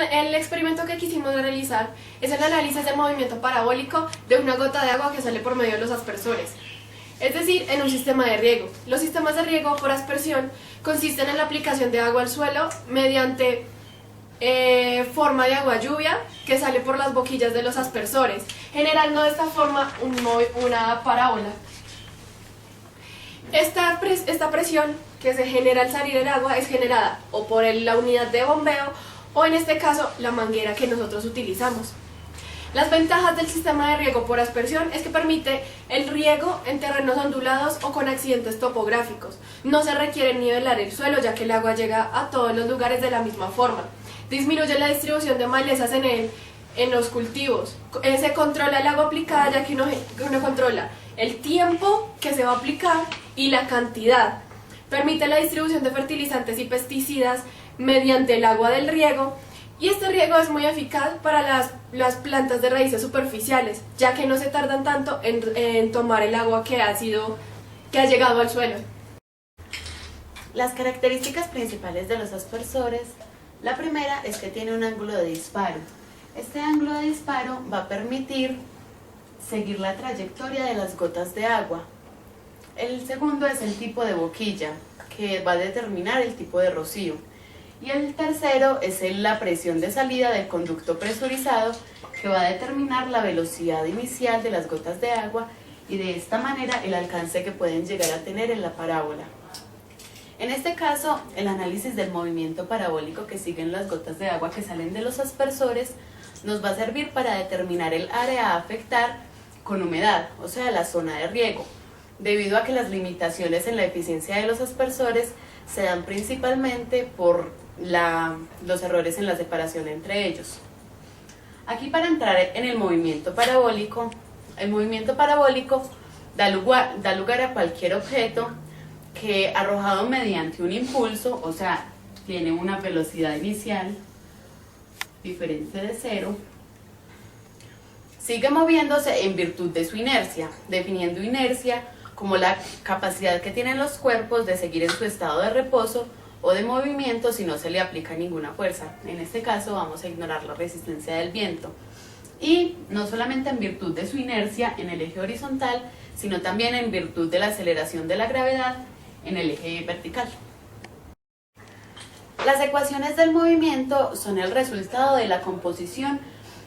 El experimento que quisimos realizar es el análisis del movimiento parabólico de una gota de agua que sale por medio de los aspersores, es decir, en un sistema de riego. Los sistemas de riego por aspersión consisten en la aplicación de agua al suelo mediante forma de agua lluvia que sale por las boquillas de los aspersores, generando de esta forma una parábola. Esta presión que se genera al salir el agua es generada o por la unidad de bombeo o en este caso la manguera que nosotros utilizamos. Las ventajas del sistema de riego por aspersión es que permite el riego en terrenos ondulados o con accidentes topográficos. No se requiere nivelar el suelo ya que el agua llega a todos los lugares de la misma forma. Disminuye la distribución de malezas en los cultivos. Se controla el agua aplicada ya que uno controla el tiempo que se va a aplicar y la cantidad. Permite la distribución de fertilizantes y pesticidas mediante el agua del riego. Y este riego es muy eficaz para las plantas de raíces superficiales, ya que no se tardan tanto en tomar el agua que ha llegado al suelo. Las características principales de los aspersores: la primera es que tiene un ángulo de disparo. Este ángulo de disparo va a permitir seguir la trayectoria de las gotas de agua. El segundo es el tipo de boquilla, que va a determinar el tipo de rocío. Y el tercero es la presión de salida del conducto presurizado, que va a determinar la velocidad inicial de las gotas de agua y de esta manera el alcance que pueden llegar a tener en la parábola. En este caso, el análisis del movimiento parabólico que siguen las gotas de agua que salen de los aspersores nos va a servir para determinar el área a afectar con humedad, o sea, la zona de riego, debido a que las limitaciones en la eficiencia de los aspersores se dan principalmente por los errores en la separación entre ellos. Aquí, para entrar en el movimiento parabólico da lugar a cualquier objeto que, arrojado mediante un impulso, o sea, tiene una velocidad inicial diferente de cero, sigue moviéndose en virtud de su inercia, definiendo inercia como la capacidad que tienen los cuerpos de seguir en su estado de reposo o de movimiento si no se le aplica ninguna fuerza. En este caso vamos a ignorar la resistencia del viento. Y no solamente en virtud de su inercia en el eje horizontal, sino también en virtud de la aceleración de la gravedad en el eje vertical. Las ecuaciones del movimiento son el resultado de la composición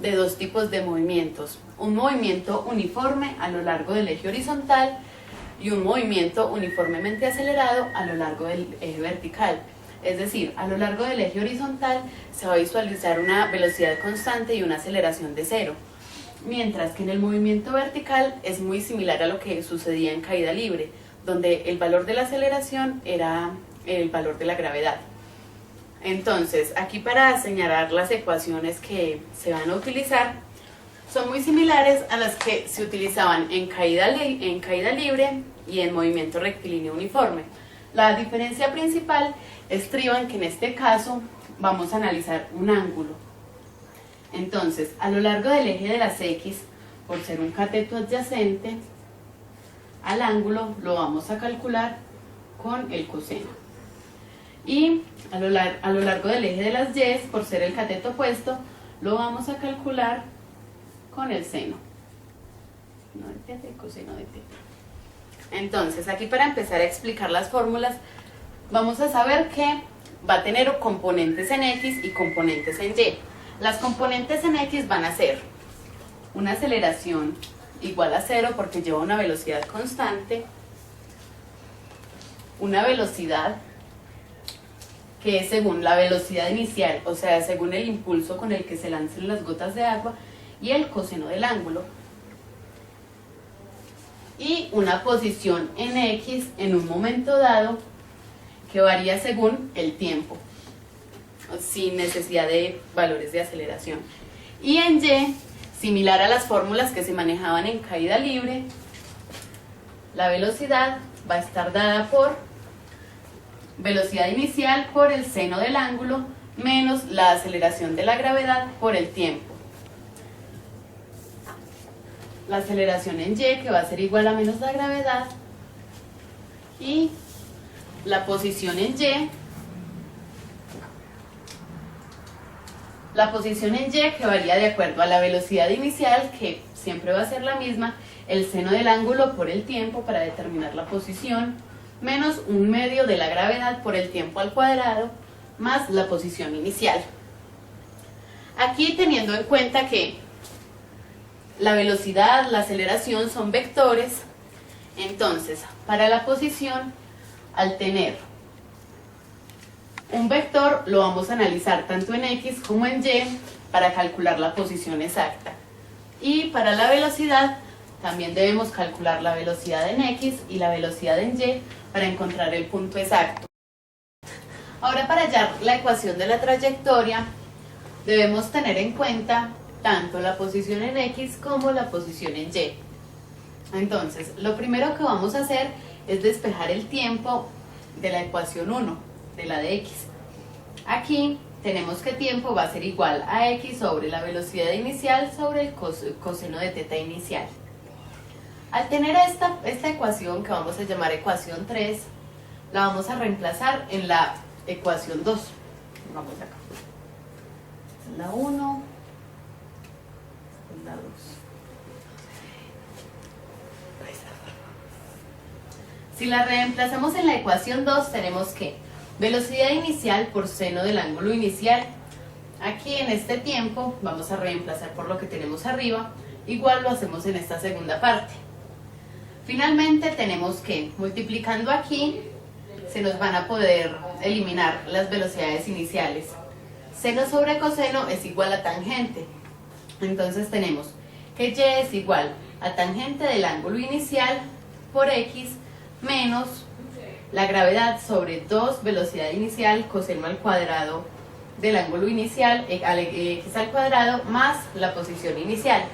de dos tipos de movimientos: un movimiento uniforme a lo largo del eje horizontal y un movimiento uniformemente acelerado a lo largo del eje vertical. Es decir, a lo largo del eje horizontal se va a visualizar una velocidad constante y una aceleración de cero, mientras que en el movimiento vertical es muy similar a lo que sucedía en caída libre, donde el valor de la aceleración era el valor de la gravedad. Entonces, aquí, para señalar las ecuaciones que se van a utilizar, son muy similares a las que se utilizaban en caída libre y en movimiento rectilíneo uniforme. La diferencia principal estriba en que en este caso vamos a analizar un ángulo. Entonces, a lo largo del eje de las X, por ser un cateto adyacente al ángulo, lo vamos a calcular con el coseno. Y a lo largo del eje de las Y, por ser el cateto opuesto, lo vamos a calcular con el seno. No de teta, el coseno de teta. Entonces, aquí, para empezar a explicar las fórmulas, vamos a saber que va a tener componentes en X y componentes en Y. Las componentes en X van a ser una aceleración igual a cero porque lleva una velocidad constante, una velocidad que es según la velocidad inicial, o sea, según el impulso con el que se lancen las gotas de agua, y el coseno del ángulo, y una posición en X en un momento dado que varía según el tiempo, sin necesidad de valores de aceleración. Y en Y, similar a las fórmulas que se manejaban en caída libre, la velocidad va a estar dada por velocidad inicial por el seno del ángulo menos la aceleración de la gravedad por el tiempo. La aceleración en Y, que va a ser igual a menos la gravedad, y la posición en Y, la posición en Y, que varía de acuerdo a la velocidad inicial, que siempre va a ser la misma, el seno del ángulo por el tiempo para determinar la posición, menos 1/2 de la gravedad por el tiempo al cuadrado, más la posición inicial. Aquí, teniendo en cuenta que la velocidad, la aceleración son vectores, entonces para la posición, al tener un vector, lo vamos a analizar tanto en X como en Y para calcular la posición exacta. Y para la velocidad, también debemos calcular la velocidad en X y la velocidad en Y para encontrar el punto exacto. Ahora, para hallar la ecuación de la trayectoria, debemos tener en cuenta tanto la posición en X como la posición en Y. Entonces, lo primero que vamos a hacer es despejar el tiempo de la ecuación 1, de la de X. Aquí tenemos que tiempo va a ser igual a X sobre la velocidad inicial sobre el coseno de teta inicial. Al tener esta ecuación, que vamos a llamar ecuación 3, la vamos a reemplazar en la ecuación 2. Vamos acá. Esta es la 1, esta es la 2. Si la reemplazamos en la ecuación 2, tenemos que velocidad inicial por seno del ángulo inicial. Aquí en este tiempo vamos a reemplazar por lo que tenemos arriba, igual lo hacemos en esta segunda parte. Finalmente tenemos que, multiplicando aquí, se nos van a poder eliminar las velocidades iniciales. Seno sobre coseno es igual a tangente. Entonces tenemos que Y es igual a tangente del ángulo inicial por X menos la gravedad sobre 2 velocidad inicial coseno al cuadrado del ángulo inicial X al cuadrado más la posición inicial.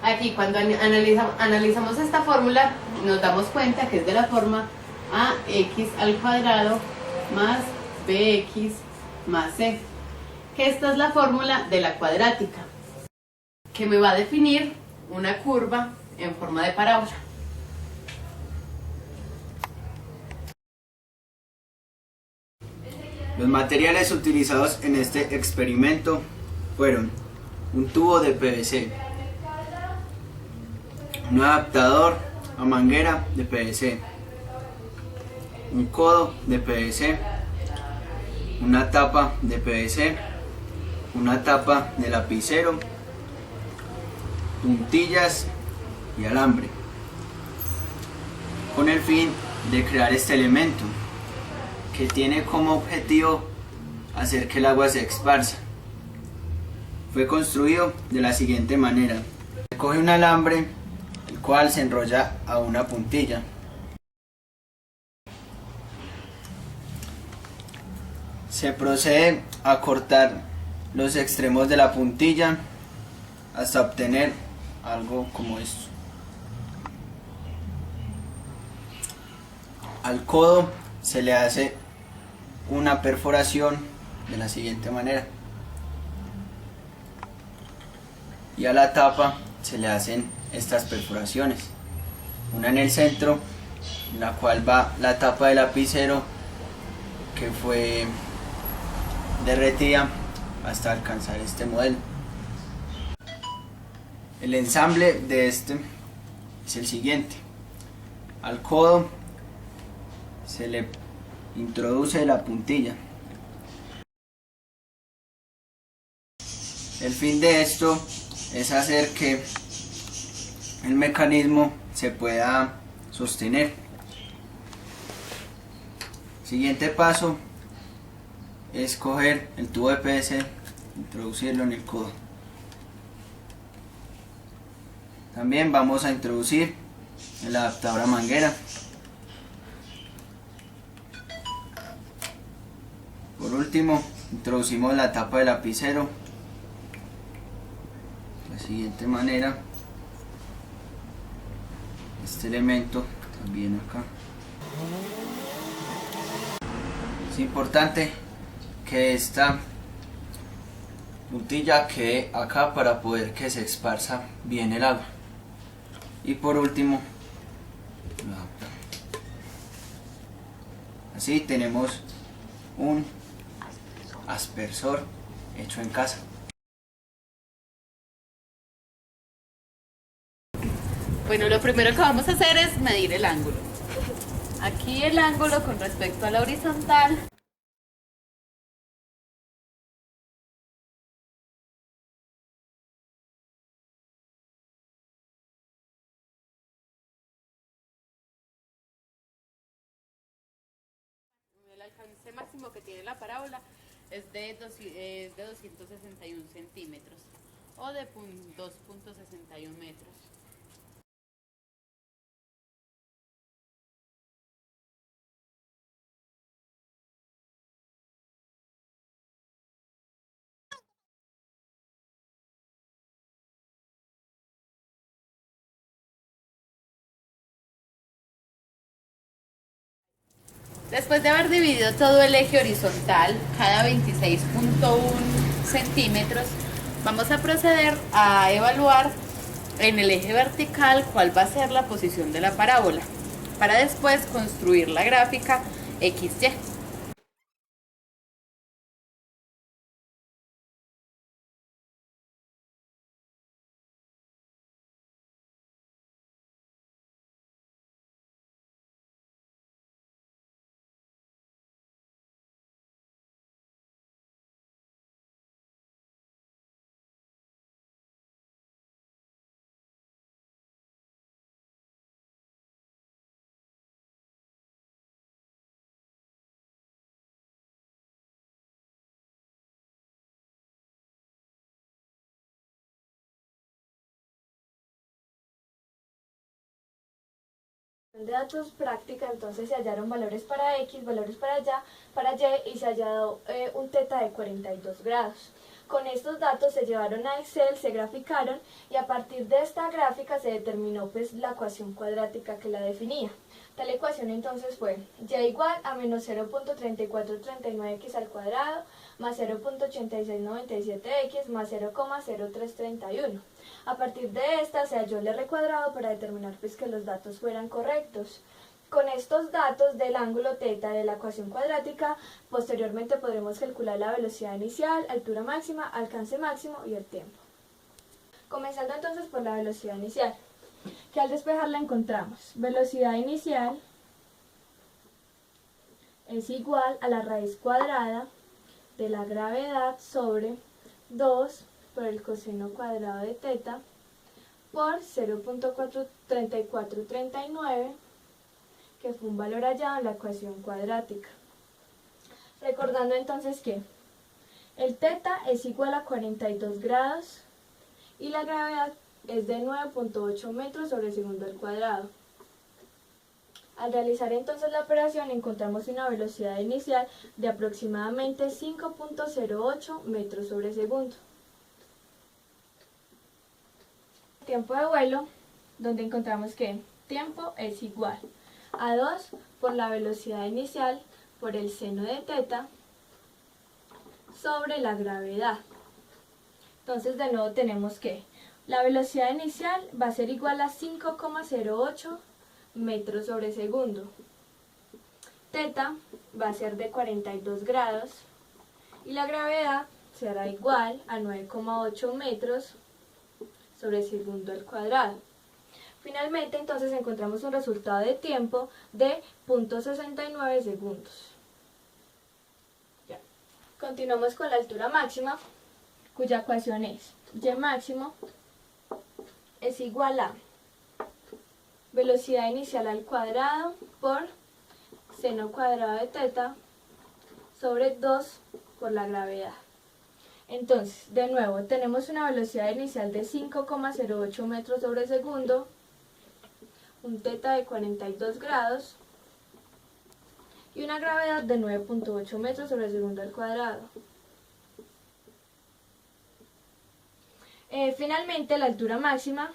Aquí, cuando analizamos esta fórmula, nos damos cuenta que es de la forma ax al cuadrado más bx más c, que esta es la fórmula de la cuadrática, que me va a definir una curva en forma de parábola. Los materiales utilizados en este experimento fueron un tubo de PVC, un adaptador a manguera de PVC, un codo de PVC, una tapa de PVC, una tapa de lapicero, puntillas y alambre, con el fin de crear este elemento, que tiene como objetivo hacer que el agua se esparza. Fue construido de la siguiente manera: se coge un alambre, el cual se enrolla a una puntilla. Se procede a cortar los extremos de la puntilla hasta obtener algo como esto. Al codo se le hace una perforación de la siguiente manera, y a la tapa se le hacen estas perforaciones, una en el centro, en la cual va la tapa de lapicero que fue derretida hasta alcanzar este modelo. El ensamble de este es el siguiente: al codo se le introduce la puntilla. El fin de esto es hacer que el mecanismo se pueda sostener. Siguiente paso es coger el tubo de PVC, introducirlo en el codo. También vamos a introducir el adaptador a manguera. Por último, introducimos la tapa de lapicero de la siguiente manera. Este elemento también acá. Es importante que esta puntilla quede acá para poder que se esparza bien el agua. Y por último, lo adaptamos. Así tenemos un aspersor hecho en casa. Bueno, lo primero que vamos a hacer es medir el ángulo. Aquí el ángulo con respecto a la horizontal. El alcance máximo que tiene la parábola es de 261 centímetros o de 2,61 metros. Después de haber dividido todo el eje horizontal, cada 26,1 centímetros, vamos a proceder a evaluar en el eje vertical cuál va a ser la posición de la parábola, para después construir la gráfica XY. De datos práctica, entonces se hallaron valores para X, valores para Y y se ha hallado un teta de 42 grados. Con estos datos se llevaron a Excel, se graficaron y a partir de esta gráfica se determinó pues la ecuación cuadrática que la definía. Tal ecuación entonces fue y igual a menos 0.3439x al cuadrado más 0.8697x más 0,0331. A partir de esta se halló el R cuadrado para determinar pues que los datos fueran correctos. Con estos datos del ángulo teta de la ecuación cuadrática, posteriormente podremos calcular la velocidad inicial, altura máxima, alcance máximo y el tiempo. Comenzando entonces por la velocidad inicial, que al despejarla encontramos velocidad inicial es igual a la raíz cuadrada de la gravedad sobre 2 por el coseno cuadrado de teta por 0.3439, que fue un valor hallado en la ecuación cuadrática. Recordando entonces que el teta es igual a 42 grados y la gravedad es de 9.8 metros sobre segundo al cuadrado. Al realizar entonces la operación encontramos una velocidad inicial de aproximadamente 5.08 metros sobre segundo. Tiempo de vuelo, donde encontramos que tiempo es igual a 2 por la velocidad inicial por el seno de teta sobre la gravedad. Entonces de nuevo tenemos que la velocidad inicial va a ser igual a 5,08 metros sobre segundo. Teta va a ser de 42 grados y la gravedad será igual a 9,8 metros sobre segundo al cuadrado. Finalmente entonces encontramos un resultado de tiempo de 0.69 segundos. Ya. Continuamos con la altura máxima, cuya ecuación es y máximo es igual a velocidad inicial al cuadrado por seno cuadrado de teta sobre 2 por la gravedad. Entonces, de nuevo, tenemos una velocidad inicial de 5,08 metros sobre segundo, un teta de 42 grados y una gravedad de 9.8 metros sobre segundo al cuadrado. Finalmente, la altura máxima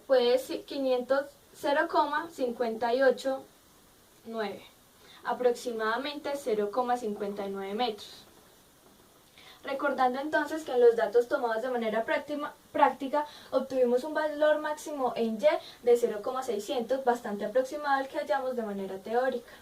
fue 0,589, aproximadamente 0,59 metros. Recordando entonces que en los datos tomados de manera práctica obtuvimos un valor máximo en Y de 0,600, bastante aproximado al que hallamos de manera teórica.